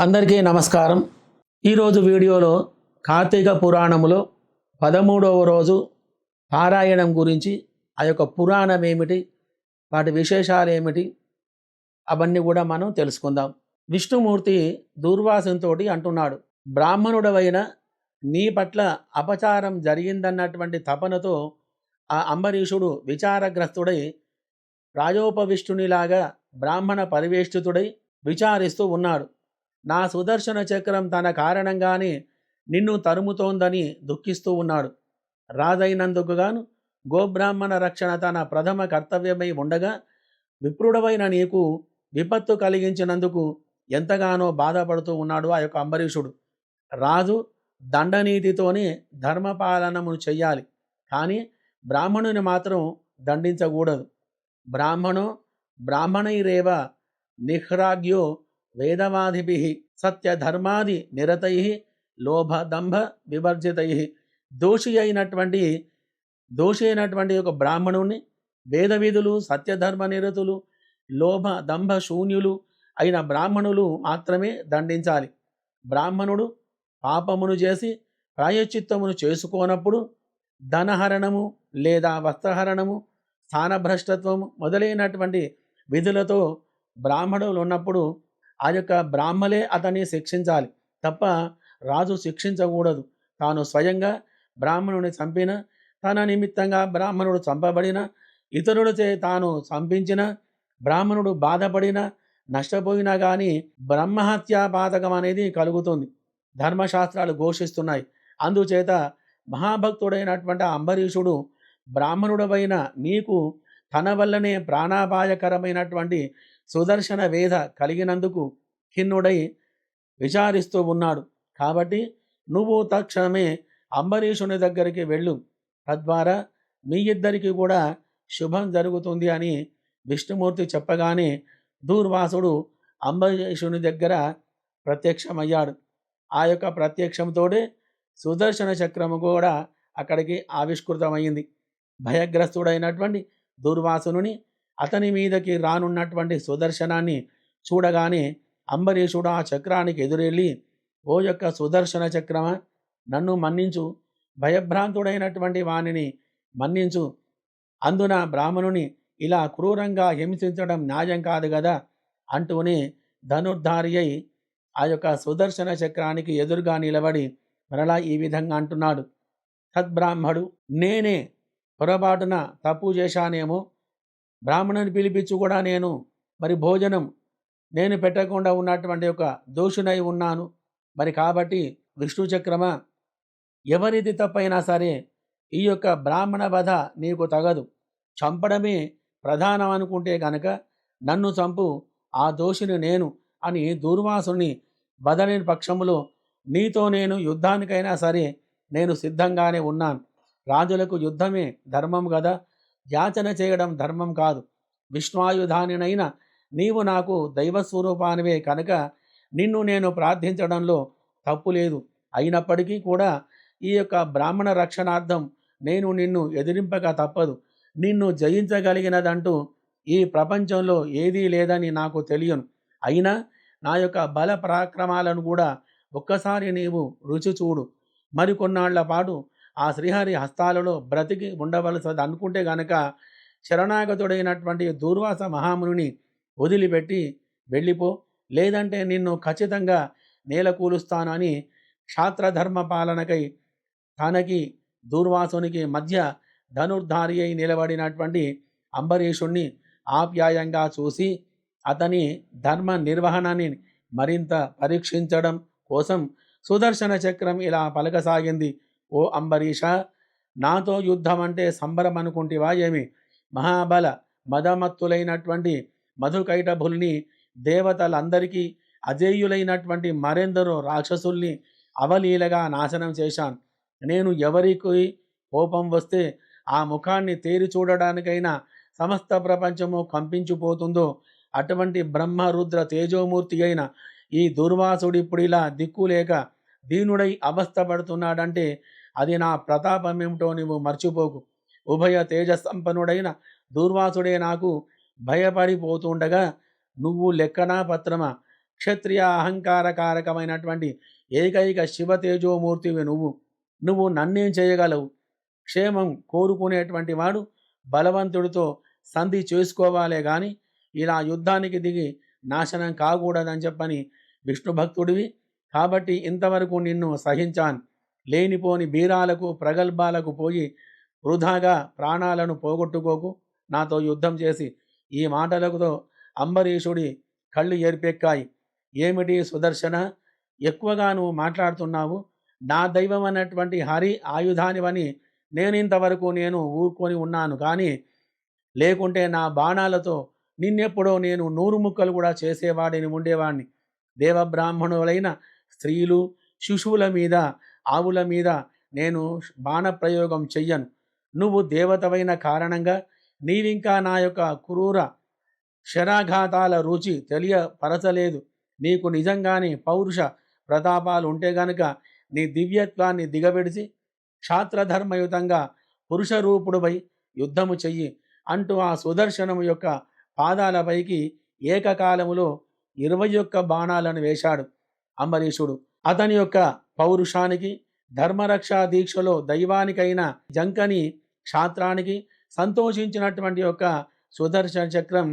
అందరికీ నమస్కారం. ఈరోజు వీడియోలో కార్తీక పురాణములో 13వ రోజు పారాయణం గురించి, ఆ యొక్క పురాణం ఏమిటి, వాటి విశేషాలు ఏమిటి, అవన్నీ కూడా మనం తెలుసుకుందాం. విష్ణుమూర్తి దూర్వాసునితో అంటున్నాడు, బ్రాహ్మణుడవైన నీ పట్ల అపచారం జరిగిందన్నటువంటి తపనతో ఆ అంబరీషుడు విచారగ్రస్తుడై రాజోపవిష్టునిలాగా బ్రాహ్మణ పరివేష్టితుడై విచారిస్తూ ఉన్నాడు. నా సుదర్శన చక్రం తన కారణంగానే నిన్ను తరుముతోందని దుఃఖిస్తూ ఉన్నాడు. రాజైనందుకు గాను గోబ్రాహ్మణ రక్షణ తన ప్రథమ కర్తవ్యమై ఉండగా విప్రుడవైన నీకు విపత్తు కలిగించినందుకు ఎంతగానో బాధపడుతూ ఉన్నాడు ఆ యొక్క అంబరీషుడు. రాజు దండనీతితోనే ధర్మపాలనము చెయ్యాలి, కానీ బ్రాహ్మణుని మాత్రం దండించకూడదు. బ్రాహ్మణో బ్రాహ్మణైరేవ నిహ్రాగ్యో వేదవాదిభిః సత్యధర్మాది నిరతైః లోభదంభ వివర్జితైః. దోషి అయినటువంటి ఒక బ్రాహ్మణుని వేద విధులు, సత్యధర్మ నిరతులు, లోభ దంభ శూన్యులు అయిన బ్రాహ్మణులు మాత్రమే దండించాలి. బ్రాహ్మణుడు పాపమును చేసి ప్రాయశ్చిత్తమును చేసుకోనప్పుడు ధనహరణము లేదా వస్త్రహరణము, స్థానభ్రష్టత్వము మొదలైనటువంటి విధులతో బ్రాహ్మణులు ఉన్నప్పుడు ఆ యొక్క బ్రాహ్మలే అతన్ని శిక్షించాలి తప్ప రాజు శిక్షించకూడదు. తాను స్వయంగా బ్రాహ్మణుని చంపిన, తన నిమిత్తంగా బ్రాహ్మణుడు చంపబడిన, ఇతరులచే తాను చంపించిన, బ్రాహ్మణుడు బాధపడిన, నష్టపోయినా కానీ బ్రహ్మహత్యా పాతకం అనేది కలుగుతుంది. ధర్మశాస్త్రాలు ఘోషిస్తున్నాయి. అందుచేత మహాభక్తుడైనటువంటి అంబరీషుడు బ్రాహ్మణుడవైన నీకు తన వల్లనే ప్రాణాపాయకరమైనటువంటి సుదర్శన వేద కలిగినందుకు ఖిన్నుడై విచారిస్తూ ఉన్నాడు. కాబట్టి నువ్వు తక్షణమే అంబరీషుని దగ్గరికి వెళ్ళు, తద్వారా మీ ఇద్దరికి కూడా శుభం జరుగుతుంది అని విష్ణుమూర్తి చెప్పగానే దూర్వాసుడు అంబరీషుని దగ్గర ప్రత్యక్షమయ్యాడు. ఆ యొక్క ప్రత్యక్షంతోనే సుదర్శన చక్రము కూడా అక్కడికి ఆవిష్కృతమైంది. భయగ్రస్తుడైనటువంటి దూర్వాసుని అతని మీదకి రానున్నటువంటి సుదర్శనాన్ని చూడగానే అంబరీషుడు ఆ చక్రానికి ఎదురెళ్ళి, ఓ యొక్క సుదర్శన చక్రమా, నన్ను మన్నించు, భయభ్రాంతుడైనటువంటి వానిని మన్నించు. అందున బ్రాహ్మణుని ఇలా క్రూరంగా హింసించడం న్యాయం కాదు కదా అంటూనే ధనుర్ధారి అయి ఆ యొక్క సుదర్శన చక్రానికి ఎదురుగా నిలబడి మరలా ఈ విధంగా అంటున్నాడు, తద్బ్రాహ్మడు, నేనే పొరపాటున తప్పు చేశానేమో, బ్రాహ్మణుని పిలిపించు కూడా మరి భోజనం నేను పెట్టకుండా ఉన్నటువంటి ఒక దోషునై ఉన్నాను. మరి కాబట్టి విష్ణు చక్రమా, ఎవరిది తప్పైనా సరే ఈ యొక్క బ్రాహ్మణ వధ నీకు తగదు. చంపడమే ప్రధానం అనుకుంటే గనక నన్ను చంపు, ఆ దోషిని నేను అని దూర్వాసుని బదలేని పక్షములో నీతో నేను యుద్ధానికైనా సరే నేను సిద్ధంగానే ఉన్నాను. రాజులకు యుద్ధమే ధర్మం కదా, యాచన చేయడం ధర్మం కాదు. విష్ణువాయుధానినైనా నీవు నాకు దైవస్వరూపానివే కనుక నిన్ను నేను ప్రార్థించడంలో తప్పు లేదు. అయినప్పటికీ కూడా ఈ యొక్క బ్రాహ్మణ రక్షణార్థం నేను నిన్ను ఎదిరింపక తప్పదు. నిన్ను జయించగలిగినదంటూ ఈ ప్రపంచంలో ఏదీ లేదని నాకు తెలియను. అయినా నా యొక్క బల పరాక్రమాలను కూడా ఒక్కసారి నీవు రుచి చూడు. మరికొన్నాళ్ల పాటు ఆ శ్రీహరి హస్తాలలో బ్రతికి ఉండవలసది అనుకుంటే గనక శరణాగతుడైనటువంటి దూర్వాస మహాముని వదిలిపెట్టి వెళ్ళిపో, లేదంటే నిన్ను ఖచ్చితంగా నేలకూలుస్తాను అని క్షాత్రధర్మ పాలనకై తనకి దూర్వాసునికి మధ్య ధనుర్ధారి అయి నిలబడినటువంటి అంబరీషుణ్ణి ఆప్యాయంగా చూసి అతని ధర్మ నిర్వహణని మరింత పరీక్షించడం కోసం సుదర్శన చక్రం ఇలా పలకసాగింది, ఓ అంబరీష, నాతో యుద్ధం అంటే సంబరం అనుకుంటివా ఏమి? మహాబల మదమత్తులైనటువంటి మధుకైటభుల్ని, దేవతలందరికీ అజేయులైనటువంటి మరెందరో రాక్షసుల్ని అవలీలగా నాశనం చేశాను. నేను ఎవరికి కోపం వస్తే ఆ ముఖాన్ని తేరి చూడడానికైనా సమస్త ప్రపంచము కంపించిపోతుందో అటువంటి బ్రహ్మరుద్ర తేజోమూర్తి అయిన ఈ దుర్వాసుడిప్పుడు ఇలా దిక్కులేక దీనుడై అవస్థపడుతున్నాడంటే అది నా ప్రతాపమేమిటో నువ్వు మర్చిపోకు. ఉభయ తేజస్సంపన్నుడైన దూర్వాసుడే నాకు భయపడిపోతుండగా నువ్వు లెక్కనా పత్రమా? క్షత్రియ అహంకార కారకమైనటువంటి ఏకైక శివ తేజోమూర్తివి నువ్వు నన్నేం చేయగలవు? క్షేమం కోరుకునేటువంటి వాడు బలవంతుడితో సంధి చేసుకోవాలే గాని ఇలా యుద్ధానికి దిగి నాశనం కాకూడదని చెప్పని విష్ణు భక్తుడివి. కాబట్టి ఇంతవరకు నిన్ను సహించాను. లేనిపోని బీరాలకు ప్రగల్భాలకు పోయి వృధాగా ప్రాణాలను పోగొట్టుకోకు. నాతో యుద్ధం చేసి ఈ మాటలతో అంబరీషుడి కళ్ళు ఎరిపెక్కాయి. ఏమిటి సుదర్శన, ఎక్కువగా నువ్వు మాట్లాడుతున్నావు? నా దైవం అన్నటువంటి హరి ఆయుధానివని నేనింతవరకు ఊరుకొని ఉన్నాను. కానీ లేకుంటే నా బాణాలతో నిన్నెప్పుడో నేను 100 ముక్కలు కూడా చేసేవాడిని ఉండేవాడిని. దేవబ్రాహ్మణులైన స్త్రీలు శిశువుల మీద ఆవుల మీద నేను బాణప్రయోగం చెయ్యను. నువ్వు దేవతవైన కారణంగా నీవింకా నా యొక్క క్రూర శరాఘాతాల రుచి తెలియపరచలేదు. నీకు నిజంగానే పౌరుష ప్రతాపాలు ఉంటే గనుక నీ దివ్యత్వాన్ని దిగబెడిచి క్షాత్రధర్మయుతంగా పురుష రూపుడుపై యుద్ధము చెయ్యి అంటూ ఆ సుదర్శనము యొక్క పాదాలపైకి ఏకకాలములో 21 బాణాలను వేశాడు అంబరీషుడు. అతని యొక్క పౌరుషానికి, ధర్మరక్షా దీక్షలో దైవానికైన జంకని క్షాత్రానికి సంతోషించినటువంటి యొక్క సుదర్శన చక్రం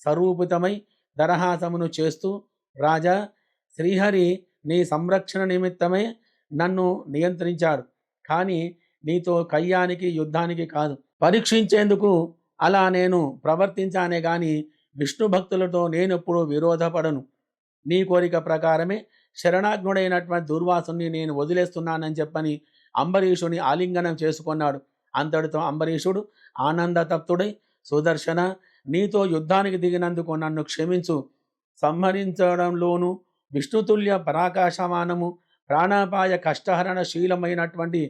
స్వరూపితమై దరహాసమును చేస్తూ, రాజా, శ్రీహరి నీ సంరక్షణ నిమిత్తమే నన్ను నియంత్రించాడు. కానీ నీతో కయ్యానికి యుద్ధానికి కాదు. పరీక్షించేందుకు అలా నేను ప్రవర్తించానే గాని విష్ణు భక్తులతో నేనెప్పుడూ విరోధపడను. నీ కోరిక ప్రకారమే శరణాగ్నుడైనటువంటి దుర్వాసుని నేను వదిలేస్తున్నానని చెప్పని అంబరీషుని ఆలింగనం చేసుకున్నాడు. అంతటితో అంబరీషుడు ఆనందతప్తుడై, సుదర్శన, నీతో యుద్ధానికి దిగినందుకు నన్ను క్షమించు. సంహరించడంలోనూ విష్ణుతుల్య పరాకాశమానము ప్రాణాపాయ కష్టహరణ శీలమైనటువంటి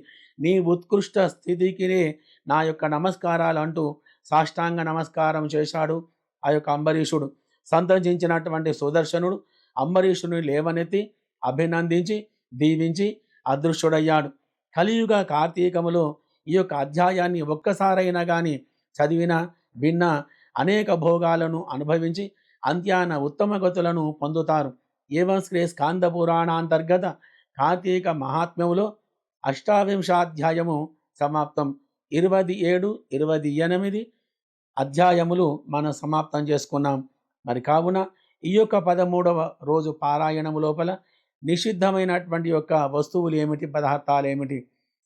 నీ ఉత్కృష్ట స్థితికినే నా యొక్క నమస్కారాలు అంటూ సాష్టాంగ నమస్కారం చేశాడు ఆ యొక్క అంబరీషుడు. సంతోషించినటువంటి సుదర్శనుడు అంబరీషుని లేవనెత్తి అభినందించి దీవించి అదృశ్యుడయ్యాడు. కలియుగ కార్తీకములో ఈ యొక్క అధ్యాయాన్ని ఒక్కసారైనా కానీ చదివినా విన్నా అనేక భోగాలను అనుభవించి అంత్యాన ఉత్తమ గతులను పొందుతారు. ఏవం శ్రీ స్కాంద పురాణాంతర్గత కార్తీక మహాత్మ్యములో 28వ సమాప్తం. 27, 28 అధ్యాయములు మనం సమాప్తం చేసుకున్నాం. మరి కావున ఈ యొక్క 13వ రోజు పారాయణము లోపల నిషిద్ధమైనటువంటి యొక్క వస్తువులు ఏమిటి, పదార్థాలు ఏమిటి?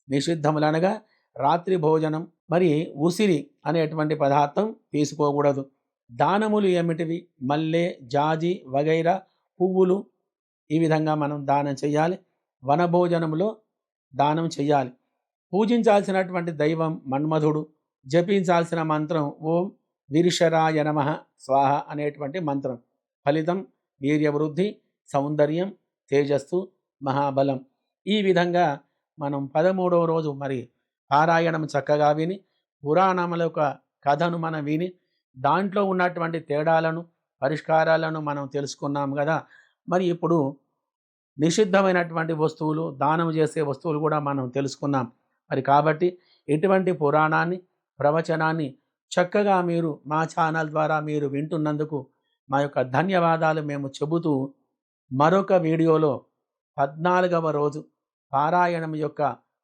నిషిద్ధములనగా రాత్రి భోజనం, మరి ఉసిరి అనేటువంటి పదార్థం తీసుకోకూడదు. దానములు ఏమిటివి? మల్లె, జాజి వగైరా పువ్వులు, ఈ విధంగా మనం దానం చేయాలి. వనభోజనములో దానం చేయాలి. పూజించాల్సినటువంటి దైవం మన్మధుడు. జపించాల్సిన మంత్రం ఓం విరిషరాయ నమః స్వాహ అనేటువంటి మంత్రం. ఫలితం వీర్యవృద్ధి, సౌందర్యం, తేజస్సు, మహాబలం. ఈ విధంగా మనం 13వ రోజు మరి పారాయణం చక్కగా విని పురాణముల యొక్క కథను మనం విని దాంట్లో ఉన్నటువంటి తేడాలను, పరిష్కారాలను మనం తెలుసుకున్నాం కదా. మరి ఇప్పుడు నిషిద్ధమైనటువంటి వస్తువులు, దానం చేసే వస్తువులు కూడా మనం తెలుసుకున్నాం. మరి కాబట్టి ఇటువంటి పురాణాన్ని, ప్రవచనాన్ని చక్కగా మీరు మా ఛానల్ ద్వారా మీరు వింటున్నందుకు మా యొక్క ధన్యవాదాలు మేము చెబుతూ, మరొక వీడియోలో 14వ రోజు పారాయణం యొక్క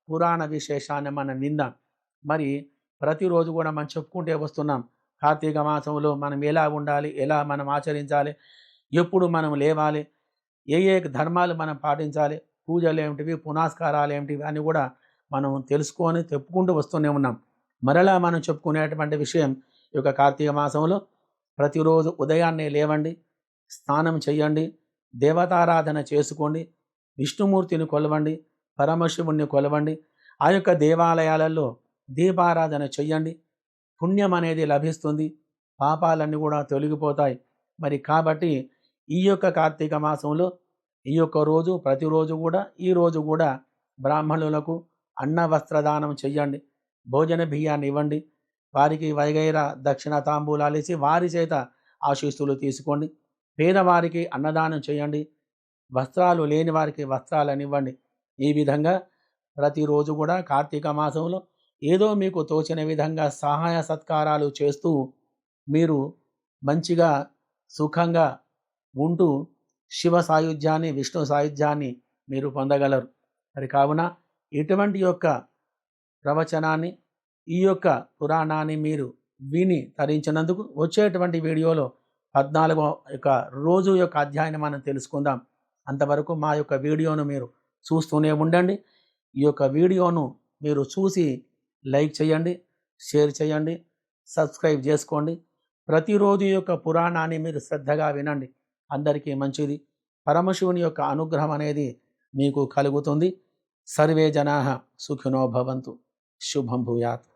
పురాణ విశేషాన్ని మనం విందాం. మరి ప్రతిరోజు కూడా మనం చెప్పుకుంటే వస్తున్నాం. కార్తీక మాసంలో మనం ఎలా ఉండాలి, ఎలా మనం ఆచరించాలి, ఎప్పుడు మనం లేవాలి, ఏ ఏ ధర్మాలు మనం పాటించాలి, పూజలు ఏమిటివి, పునస్కారాలు ఏమిటివి అని కూడా మనం తెలుసుకొని చెప్పుకుంటూ వస్తూనే ఉన్నాం. మరలా మనం చెప్పుకునేటువంటి విషయం, ఈ యొక్క కార్తీక మాసంలో ప్రతిరోజు ఉదయాన్నే లేవండి, స్నానం చేయండి, దేవతారాధన చేసుకోండి, విష్ణుమూర్తిని కొలవండి, పరమశివుణ్ణి కొలవండి, ఆ యొక్క దేవాలయాలలో దీపారాధన చెయ్యండి. పుణ్యం అనేది లభిస్తుంది, పాపాలన్నీ కూడా తొలగిపోతాయి. మరి కాబట్టి ఈ యొక్క కార్తీక మాసంలో ఈ యొక్క రోజు, ప్రతిరోజు కూడా ఈ రోజు కూడా బ్రాహ్మణులకు అన్న వస్త్రదానం చెయ్యండి, భోజన బియ్యాన్ని ఇవ్వండి, వారికి వగైరా దక్షిణ తాంబూలాలు ఇచ్చి వారి చేత ఆశీస్సులు తీసుకోండి. పేదవారికి అన్నదానం చేయండి, వస్త్రాలు లేని వారికి వస్త్రాలను ఇవ్వండి. ఈ విధంగా ప్రతిరోజు కూడా కార్తీక మాసంలో ఏదో మీకు తోచిన విధంగా సహాయ సత్కారాలు చేస్తూ మీరు మంచిగా సుఖంగా ఉంటూ శివ సాయుధ్యాన్ని, విష్ణు సాయుధ్యాన్ని మీరు పొందగలరు. మరి కావున ఇటువంటి యొక్క ప్రవచనాన్ని, ఈ యొక్క పురాణాన్ని మీరు విని తరించినందుకు వచ్చేటువంటి వీడియోలో 14వ యొక్క రోజు యొక్క అధ్యాయాన్ని మనం తెలుసుకుందాం. అంతవరకు మా యొక్క వీడియోను మీరు చూస్తూనే ఉండండి. ఈ యొక్క వీడియోను మీరు చూసి లైక్ చేయండి, షేర్ చేయండి, సబ్స్క్రైబ్ చేసుకోండి. ప్రతిరోజు యొక్క పురాణాన్ని మీరు శ్రద్ధగా వినండి. అందరికీ మంచిది. పరమశివుని యొక్క అనుగ్రహం అనేది మీకు కలుగుతుంది. సర్వే జనాః సుఖినో భవంతు. శుభం భూయాత్.